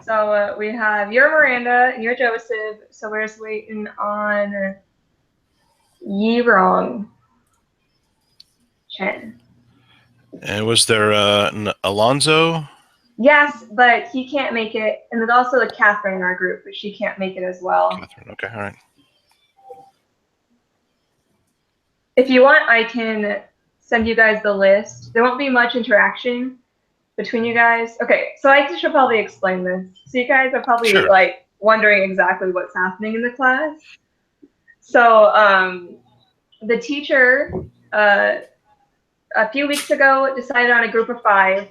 So we have you're Miranda, and you're Joseph. So we're just waiting on Yirong Chen. And was there an Alonzo? Yes, but he can't make it. And there's also a Catherine in our group, but she can't make it as well. Catherine. Okay, all right. If you want, I can send you guys the list. There won't be much interaction between you guys. Okay, so I should probably explain this. So you guys are probably Sure. like wondering exactly what's happening in the class. So the teacher a few weeks ago decided on a group of 5.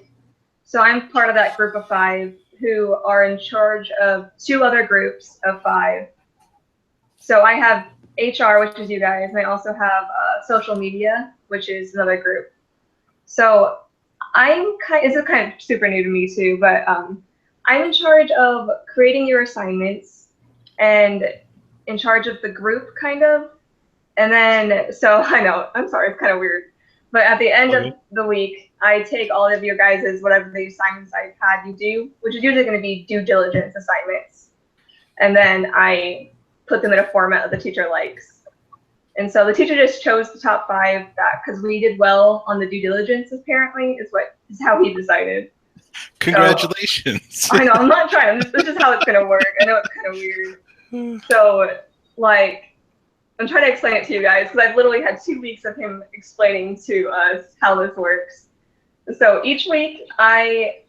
So I'm part of that group of 5 who are in charge of 2 other groups of 5. So I have HR, which is you guys, and I also have social media, which is another group. So this is kind of super new to me too, but I'm in charge of creating your assignments and in charge of the group, kind of. And then, so I know, I'm sorry, it's kind of weird. But at the end of the week, I take all of your guys' whatever the assignments I've had you do, which is usually going to be due diligence assignments. And then I put them in a format that the teacher likes. And so the teacher just chose the top 5 that, because we did well on the due diligence, apparently, is how he decided. Congratulations. So, I know, I'm not trying. This is how it's going to work. I know it's kind of weird. So, like, I'm trying to explain it to you guys because I've literally had 2 weeks of him explaining to us how this works. So each week today,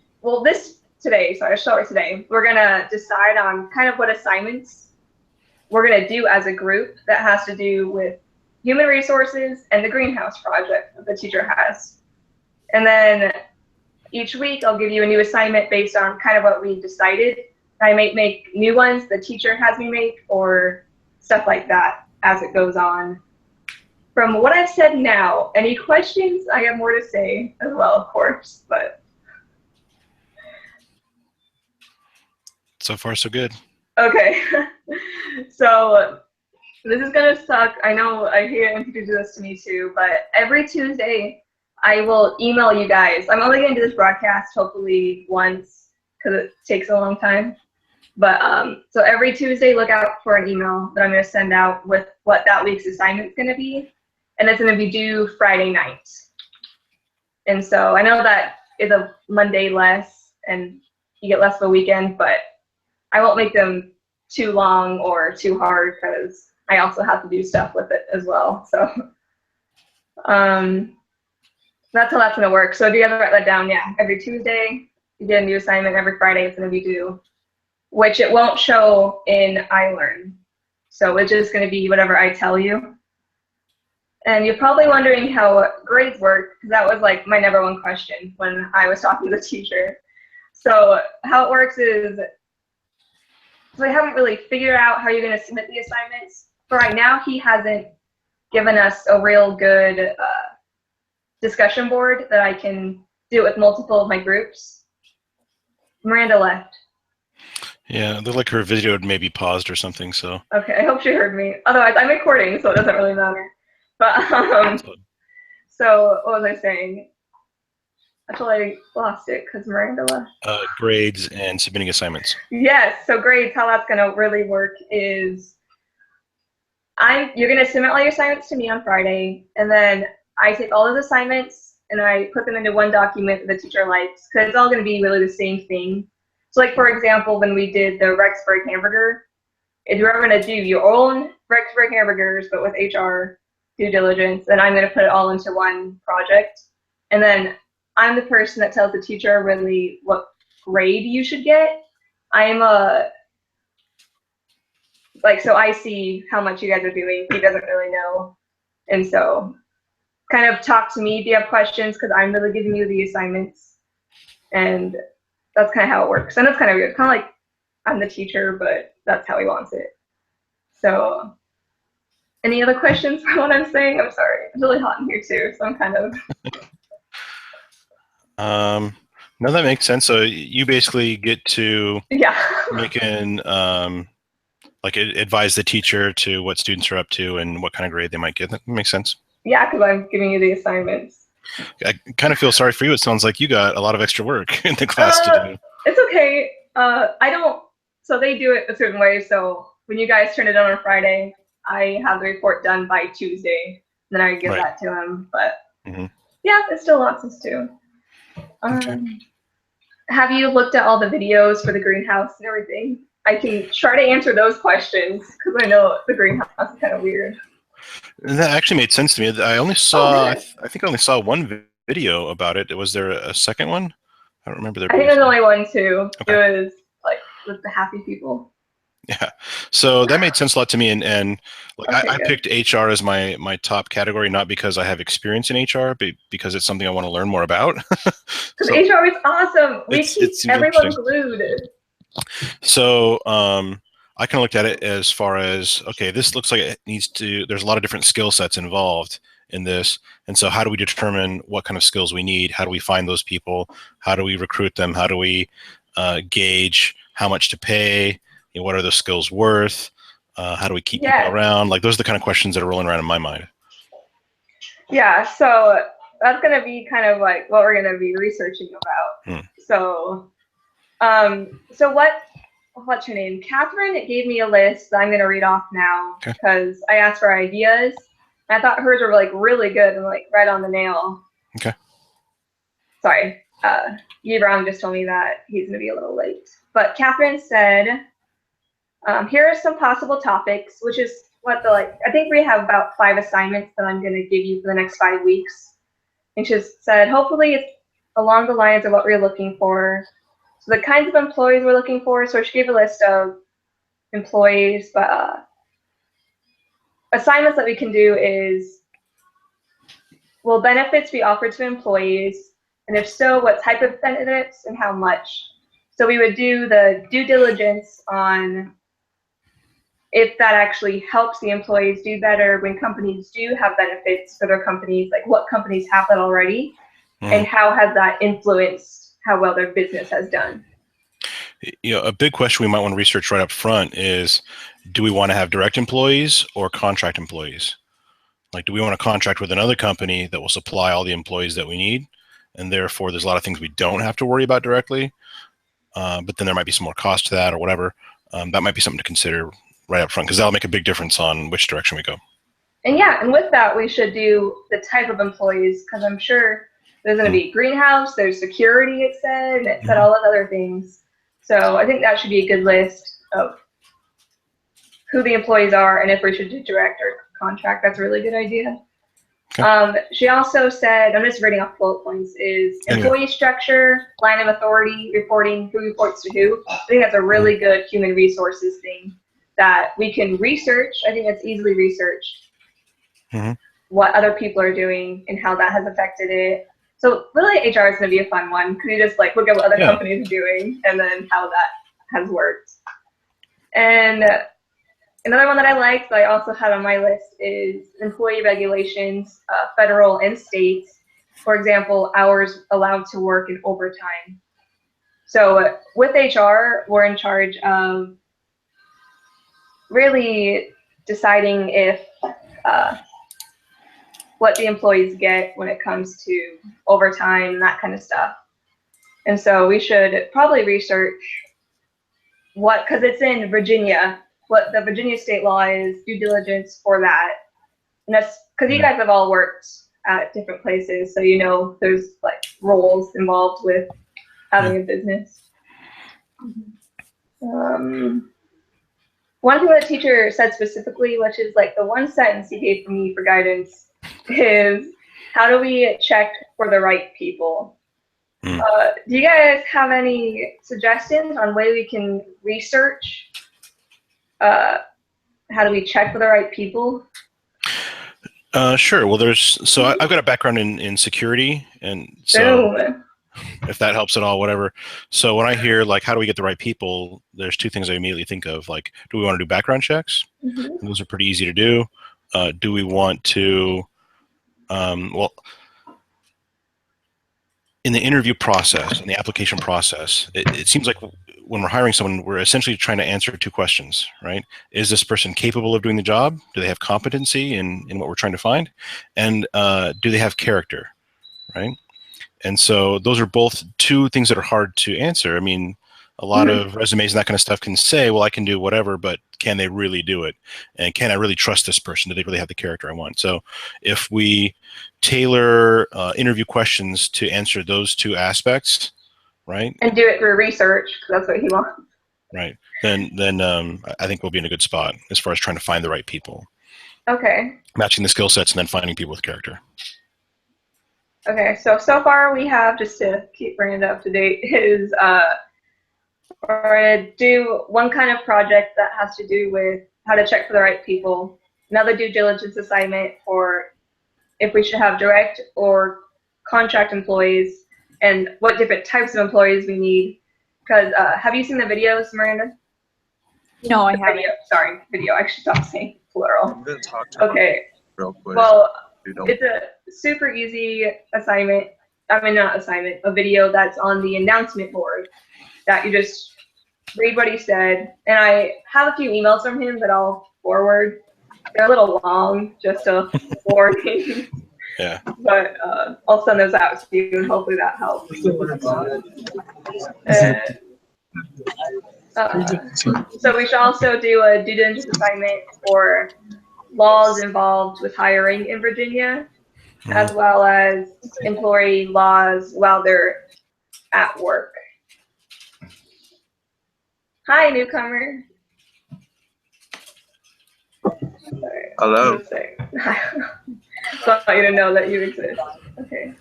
we're going to decide on kind of what assignments we're going to do as a group that has to do with human resources and the greenhouse project that the teacher has. And then each week I'll give you a new assignment based on kind of what we decided. I might make new ones the teacher has me make or stuff like that as it goes on. From what I've said now, any questions? I have more to say as well, of course, but. So far, so good. Okay. So this is going to suck. I know I hate it when people do this to me too, but every Tuesday I will email you guys. I'm only going to do this broadcast hopefully once because it takes a long time. But so every Tuesday, look out for an email that I'm going to send out with what that week's assignment is going to be. And it's going to be due Friday night. And so I know that is a Monday less and you get less of a weekend, but I won't make them too long or too hard because I also have to do stuff with it as well. So that's how that's going to work. So if you guys write that down, yeah, every Tuesday you get a new assignment. Every Friday it's going to be due, which it won't show in iLearn. So it's just going to be whatever I tell you. And you're probably wondering how grades work, because that was like my #1 question when I was talking to the teacher. So how it works is, so I haven't really figured out how you're going to submit the assignments. For right now, he hasn't given us a real good discussion board that I can do with multiple of my groups. Miranda left. Yeah, it looked like her video had maybe paused or something, so. Okay, I hope she heard me. Otherwise, I'm recording, so it doesn't really matter. But, so what was I saying? I totally lost it because Miranda left. Grades and submitting assignments. Yes, so grades, how that's going to really work is you're going to submit all your assignments to me on Friday, and then I take all those assignments and I put them into one document that the teacher likes because it's all going to be really the same thing. So like, for example, when we did the Rexburg hamburger, if you're ever going to do your own Rexburg hamburgers, but with HR due diligence, then I'm going to put it all into one project. And then I'm the person that tells the teacher really what grade you should get. I'm so I see how much you guys are doing. He doesn't really know. And so kind of talk to me if you have questions because I'm really giving you the assignments. And that's kind of how it works. And it's kind of weird. Kind of like I'm the teacher, but that's how he wants it. So any other questions for what I'm saying? I'm sorry. It's really hot in here too, so I'm kind of. No, that makes sense. So you basically get to make an advise the teacher to what students are up to and what kind of grade they might get. That makes sense. Yeah, because I'm giving you the assignments. I kind of feel sorry for you. It sounds like you got a lot of extra work in the class to do. It's okay. I don't. So they do it a certain way. So when you guys turn it in on Friday, I have the report done by Tuesday. Then I give that to them. But yeah, it's still lots of stew. Have you looked at all the videos for the greenhouse and everything? I can try to answer those questions because I know the greenhouse is kind of weird. That actually made sense to me. I only saw, I think I only saw one video about it. Was there a second one? I don't remember. I think there's only one too. Okay. It was like with the happy people. Yeah, so that made sense a lot to me, and like, okay, I picked HR as my top category, not because I have experience in HR, but because it's something I want to learn more about. Because HR is awesome. We keep everyone glued. So I kind of looked at it as far as, okay, this looks like it needs to, there's a lot of different skill sets involved in this. And so how do we determine what kind of skills we need? How do we find those people? How do we recruit them? How do we gauge how much to pay? You know, what are those skills worth? How do we keep people around? Like, those are the kind of questions that are rolling around in my mind. Yeah, so that's going to be kind of like what we're going to be researching about. So, what's her name? Catherine gave me a list that I'm going to read off now because I asked for ideas. And I thought hers were like really good and like right on the nail. Okay. Sorry. Yi Brown just told me that he's going to be a little late. But Catherine said, here are some possible topics, which is what I think we have about 5 assignments that I'm going to give you for the next 5 weeks. And she said, hopefully it's along the lines of what we're looking for. So the kinds of employees we're looking for. So she gave a list of employees, but assignments that we can do is, will benefits be offered to employees? And if so, what type of benefits and how much? So we would do the due diligence on if that actually helps the employees do better when companies do have benefits for their companies, like what companies have that already, and how has that influenced how well their business has done. You know, a big question we might want to research right up front is, do we want to have direct employees or contract employees? Like, do we want to contract with another company that will supply all the employees that we need? And therefore, there's a lot of things we don't have to worry about directly. But then there might be some more cost to that or whatever. That might be something to consider right up front, because that'll make a big difference on which direction we go. And yeah, and with that, we should do the type of employees, because I'm sure there's going to be greenhouse, there's security, it said, and it said all of other things. So I think that should be a good list of who the employees are and if we should do direct or contract. That's a really good idea. Okay. She also said, I'm just reading off bullet points, is employee structure, line of authority, reporting, who reports to who. I think that's a really good human resources thing that we can research. I think it's easily researched what other people are doing and how that has affected it. So really HR is going to be a fun one because you just like look at what other companies are doing and then how that has worked. And another one that I liked that I also had on my list is employee regulations, federal and state. For example, hours allowed to work in overtime. So with HR, we're in charge of really deciding if what the employees get when it comes to overtime, that kind of stuff. And so we should probably research because it's in Virginia, what the Virginia state law is, due diligence for that. And that's because you guys have all worked at different places, so you know there's like roles involved with having a business. One thing that the teacher said specifically, which is like the one sentence he gave for me for guidance, is how do we check for the right people? Do you guys have any suggestions on way we can research? How do we check for the right people? Sure. Well, I've got a background in security, and so if that helps at all, whatever. So when I hear like, how do we get the right people? There's 2 things I immediately think of. Like, do we want to do background checks? Those are pretty easy to do. Do we want to, well, in the interview process, in the application process, it seems like when we're hiring someone, we're essentially trying to answer 2 questions, right? Is this person capable of doing the job? Do they have competency in what we're trying to find? And do they have character, right? And so those are both 2 things that are hard to answer. I mean, a lot of resumes and that kind of stuff can say, well, I can do whatever, but can they really do it? And can I really trust this person? Do they really have the character I want? So if we tailor interview questions to answer those two aspects, right? And do it through research, because that's what he wants. Right. Then I think we'll be in a good spot as far as trying to find the right people. Okay. Matching the skill sets and then finding people with character. Okay, so far we have, just to keep bringing it up to date, is we're going to do one kind of project that has to do with how to check for the right people, another due diligence assignment for if we should have direct or contract employees, and what different types of employees we need. Because have you seen the videos, Miranda? No, I haven't. Sorry, video. I should stop saying plural. I'm going to talk to Okay. real quick. Well, it's a super easy assignment. I mean, not assignment, a video that's on the announcement board that you just read what he said. And I have a few emails from him that I'll forward. They're a little long, just a warning. Yeah. But I'll send those out to you, and hopefully that helps. So we should also do a due diligence assignment for laws involved with hiring in Virginia, as well as employee laws while they're at work. Hi, newcomer. Sorry. Hello. So I want you to know that you exist. Okay.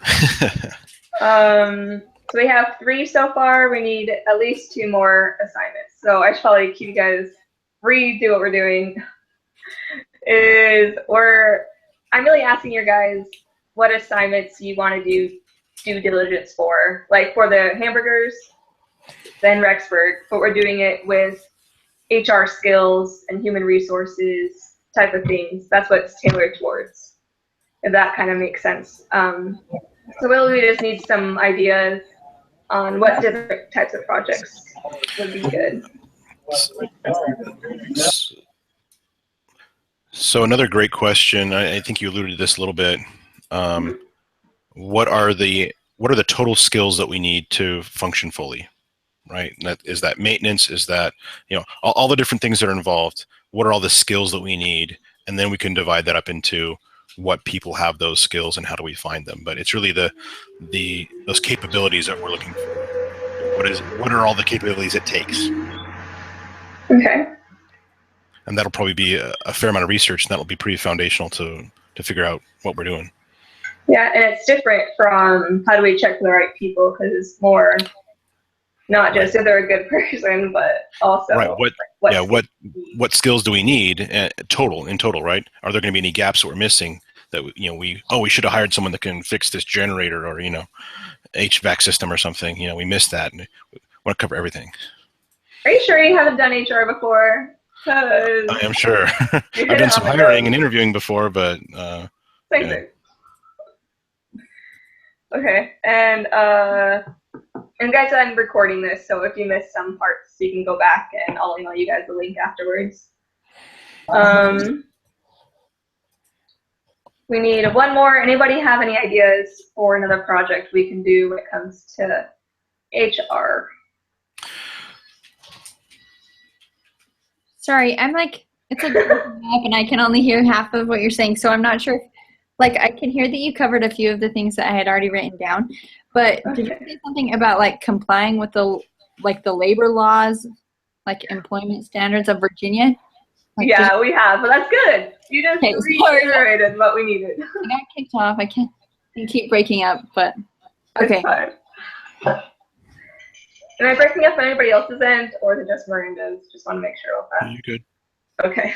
So we have 3 so far. We need at least 2 more assignments. So I should probably keep you guys redo what we're doing. I'm really asking your guys what assignments you want to do due diligence for. Like for the hamburgers, then Rexburg, but we're doing it with HR skills and human resources type of things. That's what it's tailored towards, if that kind of makes sense. So we just need some ideas on what different types of projects would be good. So another great question. I think you alluded to this a little bit. What are the total skills that we need to function fully? Right? Is that maintenance? Is that all the different things that are involved? What are all the skills that we need? And then we can divide that up into what people have those skills and how do we find them. But it's really those capabilities that we're looking for. What are all the capabilities it takes? Okay. And that'll probably be a fair amount of research, and that'll be pretty foundational to figure out what we're doing. Yeah, and it's different from how do we check for the right people, because it's more not just if they're a good person, but also what skills do we need in total, right? Are there going to be any gaps that we're missing that we should have hired someone that can fix this generator or HVAC system or something? We missed that, and we want to cover everything. Are you sure you haven't done HR before? I am sure. I've done some hiring and interviewing before, but same thing. Okay, and guys, I'm recording this, so if you missed some parts, you can go back and I'll email you guys the link afterwards. We need one more. Anybody have any ideas for another project we can do when it comes to HR? Sorry, I'm like, it's like up and I can only hear half of what you're saying, so I'm not sure. Like, I can hear that you covered a few of the things that I had already written down, but did you say something about like complying with the labor laws, like employment standards of Virginia? Like, yeah, we have, but that's good. You just reiterated what we needed. I got kicked off. I can't keep breaking up, but okay. It's fine. Am I breaking up on anybody else's end, or is it just Miranda's? Just want to make sure of that. You're good. Okay.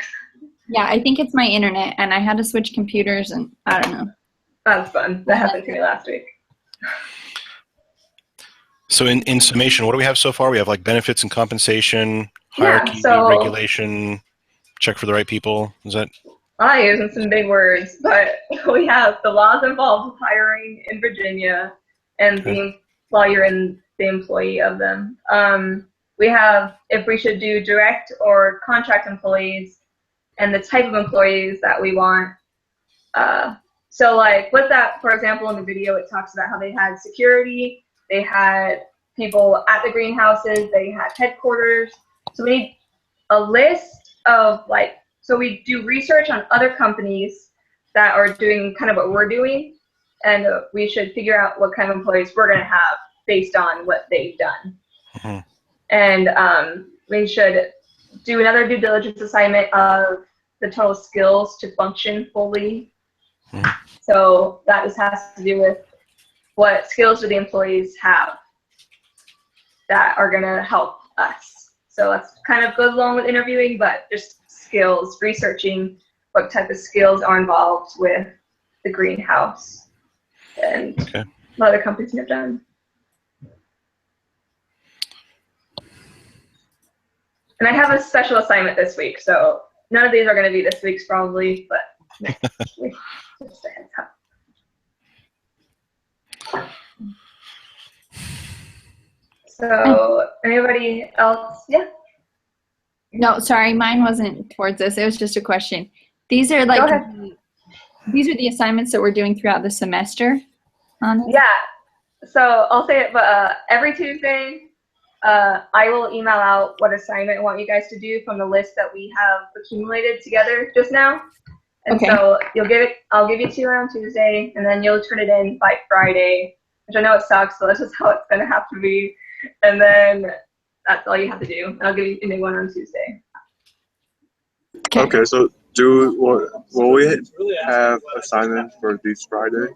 Yeah, I think it's my internet, and I had to switch computers, and I don't know. That's fun. That happened to me last week. So in summation, what do we have so far? We have like benefits and compensation, hierarchy, regulation, check for the right people. Is that? I'm using some big words, but we have the laws involved with hiring in Virginia and while you're in the employee of them. We have if we should do direct or contract employees and the type of employees that we want. So like with that, for example, in the video, it talks about how they had security, they had people at the greenhouses. They had headquarters. So we need a list of like, so we do research on other companies that are doing kind of what we're doing, and we should figure out what kind of employees we're going to have based on what they've done. Mm-hmm. And we should do another due diligence assignment of the total skills to function fully. Mm-hmm. So that just has to do with what skills do the employees have that are going to help us. So that's kind of goes along with interviewing, but just skills, researching what type of skills are involved with the greenhouse and what other companies have done. And I have a special assignment this week, so none of these are going to be this week's probably, but next week, just a heads up. So anybody else? Yeah. No, sorry, mine wasn't towards this. It was just a question. These are like these are the assignments that we're doing throughout the semester. Yeah. So I'll say it, but every Tuesday, I will email out what assignment I want you guys to do from the list that we have accumulated together just now. And so you'll get it. I'll give it to you on Tuesday, and then you'll turn it in by Friday, which I know it sucks, so that's just how it's gonna have to be. And then that's all you have to do. And I'll give you a new one on Tuesday. Okay, so will we have assignments for this Friday?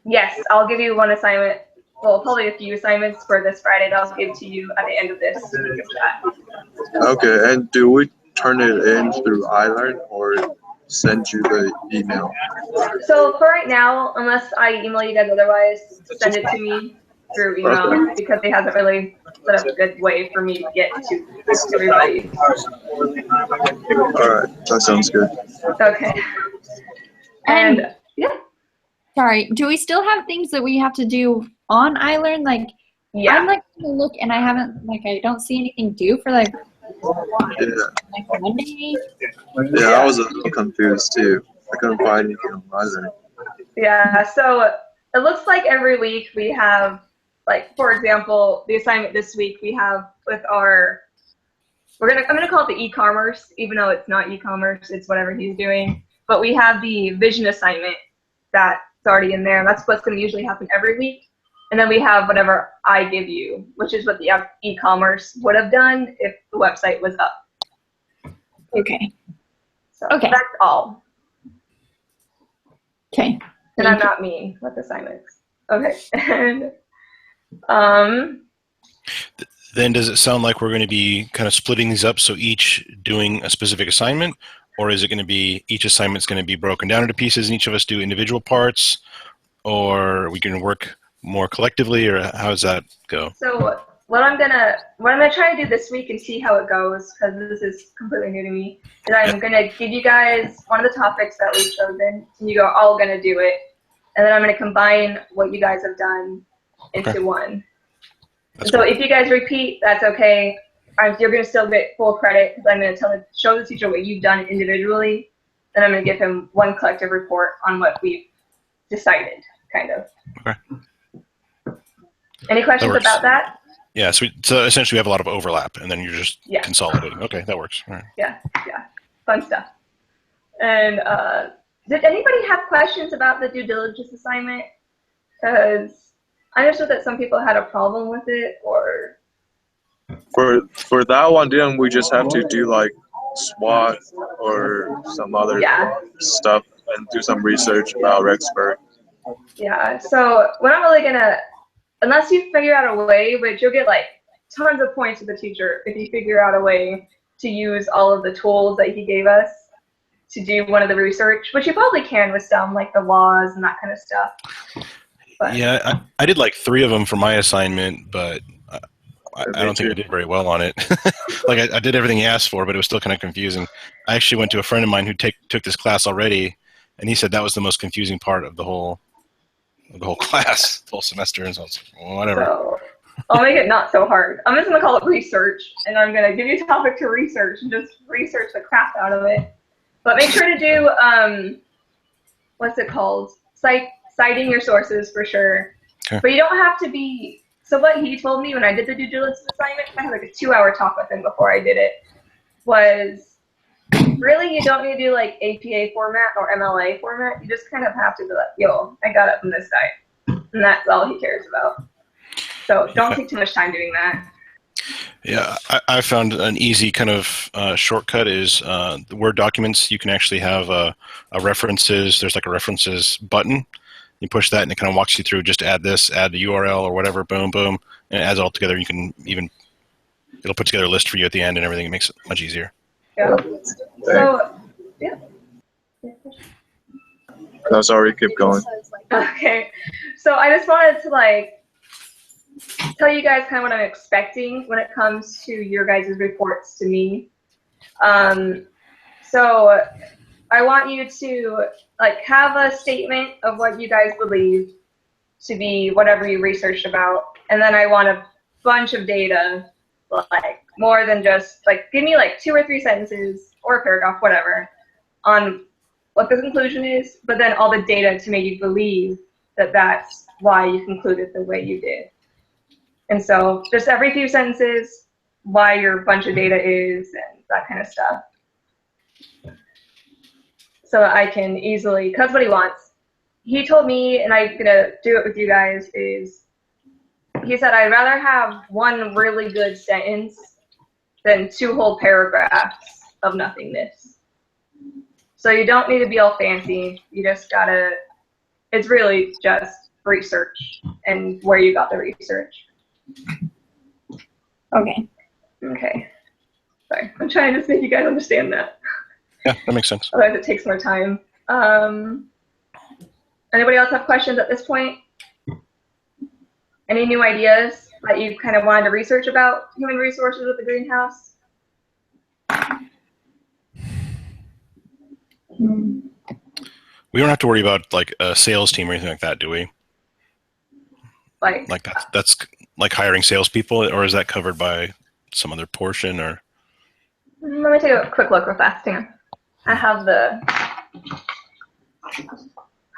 Yes, I'll give you one assignment. Well, probably a few assignments for this Friday that I'll give to you at the end of this chat. Okay, and do we turn it in through iLearn or send you the email? So for right now, unless I email you guys otherwise, send it to me through email because it hasn't really set up a good way for me to get to everybody. All right, that sounds good. Okay. And yeah. Sorry, do we still have things that we have to do on iLearn? Like, yeah. I'm like to look and I haven't, like, I don't see anything due for like Monday. Yeah, I was a little confused too. I couldn't find anything on iLearn. Yeah, so it looks like every week we have, like, for example, the assignment this week we have with our, I'm gonna call it the e-commerce, even though it's not e-commerce, it's whatever he's doing. But we have the vision assignment that's already in there. That's what's gonna usually happen every week. And then we have whatever I give you, which is what the e-commerce would have done if the website was up. Okay. So that's all. Okay. And I'm not mean with assignments. Okay. And then does it sound like we're going to be kind of splitting these up, so each doing a specific assignment, or is it going to be each assignment's going to be broken down into pieces and each of us do individual parts, or are we going to work more collectively, or how does that go? So what I'm gonna try to do this week and see how it goes, because this is completely new to me, is I'm gonna give you guys one of the topics that we've chosen, and you are all gonna do it, and then I'm gonna combine what you guys have done into one. So if you guys repeat, that's okay. You're gonna still get full credit because I'm gonna show the teacher what you've done individually, then I'm gonna give him one collective report on what we've decided, kind of. Okay. Any questions about that? Yeah, so essentially we have a lot of overlap, and then you're just consolidating. Okay, that works. All right. Yeah, fun stuff. And did anybody have questions about the due diligence assignment? Because I understood that some people had a problem with it, or... For that one, didn't we just have to do like SWOT or some other stuff and do some research about Rexburg? Yeah, so we're not really gonna, unless you figure out a way, which you'll get like tons of points with the teacher if you figure out a way to use all of the tools that he gave us to do one of the research, which you probably can with some like the laws and that kind of stuff. But, yeah, I did like 3 of them for my assignment, but I don't think I did very well on it. Like I did everything he asked for, but it was still kind of confusing. I actually went to a friend of mine who took this class already, and he said that was the most confusing part of the whole class, the whole semester, and so I was like, well, whatever. So I'll make it not so hard. I'm just gonna call it research, and I'm gonna give you a topic to research and just research the crap out of it. But make sure to do what's it called? Citing your sources for sure. Okay. But you don't have to be So what he told me when I did the due diligence assignment, I had like a 2-hour talk with him before I did it, was really you don't need to do like APA format or MLA format. You just kind of have to be like, yo, I got it from this guy. And that's all he cares about. So don't take too much time doing that. Yeah, I found an easy kind of shortcut is the Word documents. You can actually have a references. There's like a references button. You push that, and it kind of walks you through. Just add this, add the URL or whatever. Boom, boom, and it adds it all together. You can even it'll put together a list for you at the end and everything. It makes it much easier. Yeah. So yeah. No, sorry, keep going. Okay. So I just wanted to like tell you guys kind of what I'm expecting when it comes to your guys' reports to me. So I want you to like have a statement of what you guys believe to be whatever you researched about, and then I want a bunch of data, like more than just like give me like 2 or 3 sentences or a paragraph, whatever, on what the conclusion is, but then all the data to make you believe that that's why you concluded the way you did. And so just every few sentences, why your bunch of data is and that kind of stuff. So I can easily, because what he wants, he told me, and I'm gonna do it with you guys, is he said, I'd rather have 1 really good sentence than 2 whole paragraphs of nothingness. So you don't need to be all fancy. You just gotta, it's really just research and where you got the research. Okay. Okay. Sorry, I'm trying to make you guys understand that. Yeah, that makes sense. Otherwise it takes more time. Anybody else have questions at this point? Any new ideas that you kind of wanted to research about human resources with the greenhouse? We don't have to worry about like a sales team or anything like that, do we? Like that's like hiring salespeople, or is that covered by some other portion? Or let me take a quick look real fast. Hang on. I have the.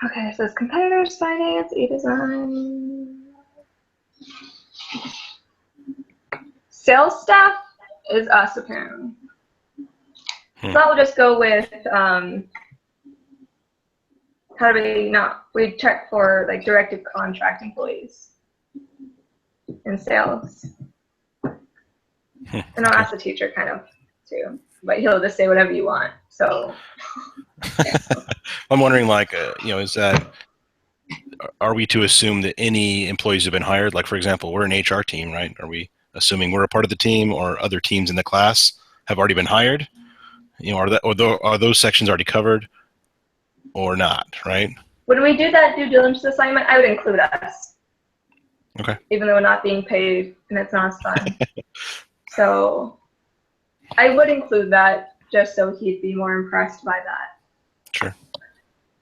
Okay, it says competitors, finance, e-design. Sales staff is us apparently. So that will just go with how do we not? We check for like directed contract employees in sales. And I'll ask the teacher kind of too, but he'll just say whatever you want. So I'm wondering, like, is that, are we to assume that any employees have been hired? Like, for example, we're an HR team, right? Are we assuming we're a part of the team, or other teams in the class have already been hired? Are those sections already covered or not, right? When we do that due diligence assignment, I would include us. Okay. Even though we're not being paid and it's not as fun. So I would include that just so he'd be more impressed by that. Sure.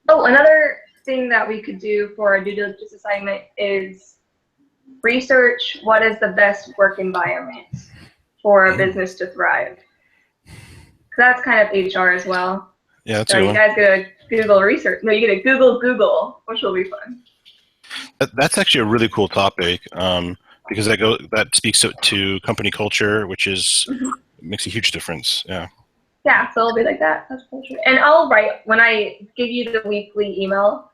Oh, another thing that we could do for a due diligence assignment is research what is the best work environment for a business to thrive. That's kind of HR as well. Yeah, that's so a good you one. guys get a Google research. No, you get a Google, which will be fun. That's actually a really cool topic, because that speaks to company culture, which makes a huge difference. Yeah. Yeah, so it'll be like that. That's culture. And I'll write, when I give you the weekly email,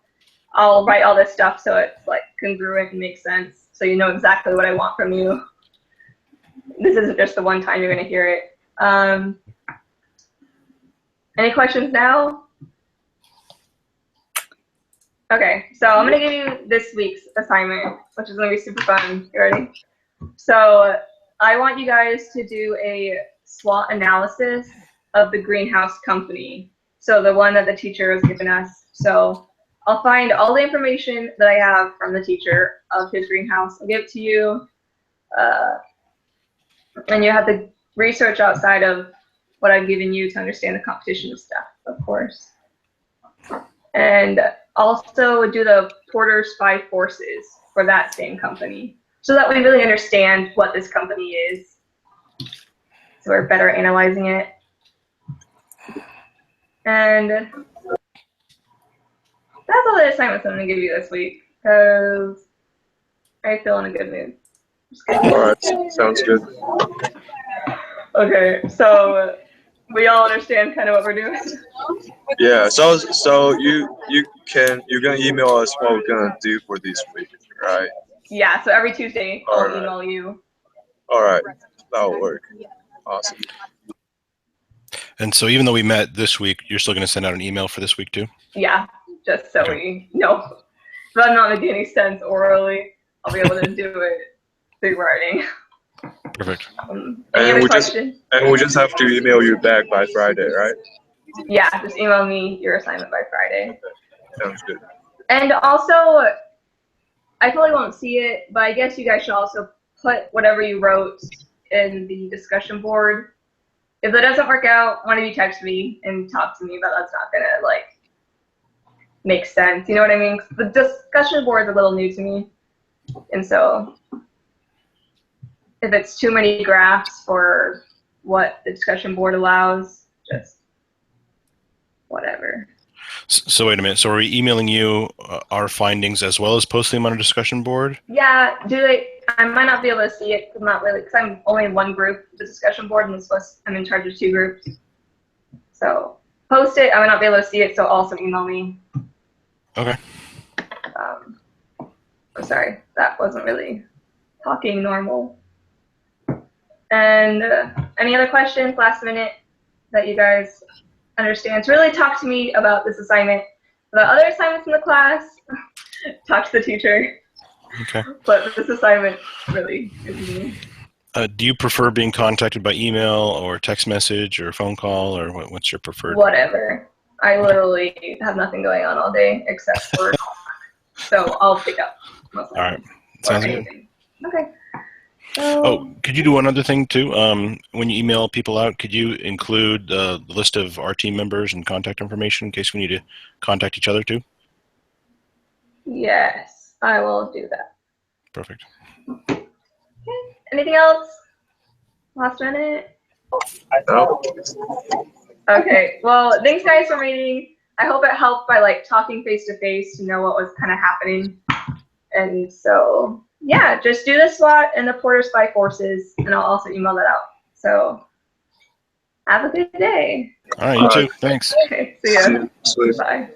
I'll write all this stuff so it's like congruent and makes sense. So you know exactly what I want from you. This isn't just the one time you're going to hear it. Any questions now? Okay, so I'm going to give you this week's assignment, which is going to be super fun. You ready? So I want you guys to do a SWOT analysis of the greenhouse company. So the one that the teacher has given us. So I'll find all the information that I have from the teacher of his greenhouse. I'll give it to you. And you have to research outside of what I've given you to understand the competition and stuff, of course. And also do the Porter Spy Forces for that same company, so that we really understand what this company is. So we're better at analyzing it. And that's all the assignments I'm going to give you this week, because I feel in a good mood. All right, sounds good. Okay, so we all understand kind of what we're doing. Yeah. So you're gonna email us what we're gonna do for this week, right? Yeah, so every Tuesday I'll Alright. email you. All right, that'll work. Awesome. And so even though we met this week, you're still going to send out an email for this week too? Yeah, just so Okay. we know. If I'm not making any sense orally, I'll be able to do it through writing. Perfect. Any And other we just questions? have to email you back by Friday, right? Yeah, just email me your assignment by Friday. Sounds good. And also, I probably won't see it, but I guess you guys should also put whatever you wrote in the discussion board. If that doesn't work out, one of you text me and talk to me about that's not gonna like make sense. You know what I mean? The discussion board is a little new to me, and so if it's too many graphs for what the discussion board allows, just whatever. So wait a minute. So are we emailing you our findings as well as posting them on a discussion board? Yeah, I might not be able to see it because I'm only in one group, the discussion board, and I'm in charge of 2 groups. So post it. I might not be able to see it, so also email me. Okay. I'm sorry, that wasn't really talking normal. And any other questions last minute that you guys understand? So really talk to me about this assignment. The other assignments in the class, talk to the teacher. Okay. But this assignment really is me. Do you prefer being contacted by email or text message or phone call, or what's your preferred? Whatever. I literally have nothing going on all day except for so I'll pick up. All right. Sounds good. Okay. So, Oh, could you do one other thing too? When you email people out, could you include the list of our team members and contact information in case we need to contact each other too? yes, I will do that. Perfect. Okay. Anything else? Last minute? No. Okay. Well, thanks guys for meeting. I hope it helped by like talking face to face to know what was kind of happening. And so, yeah, just do the SWOT and the Porter Spy courses, and I'll also email that out. So, have a good day. All right, you too. Thanks. Okay, see ya. Sweet. Bye.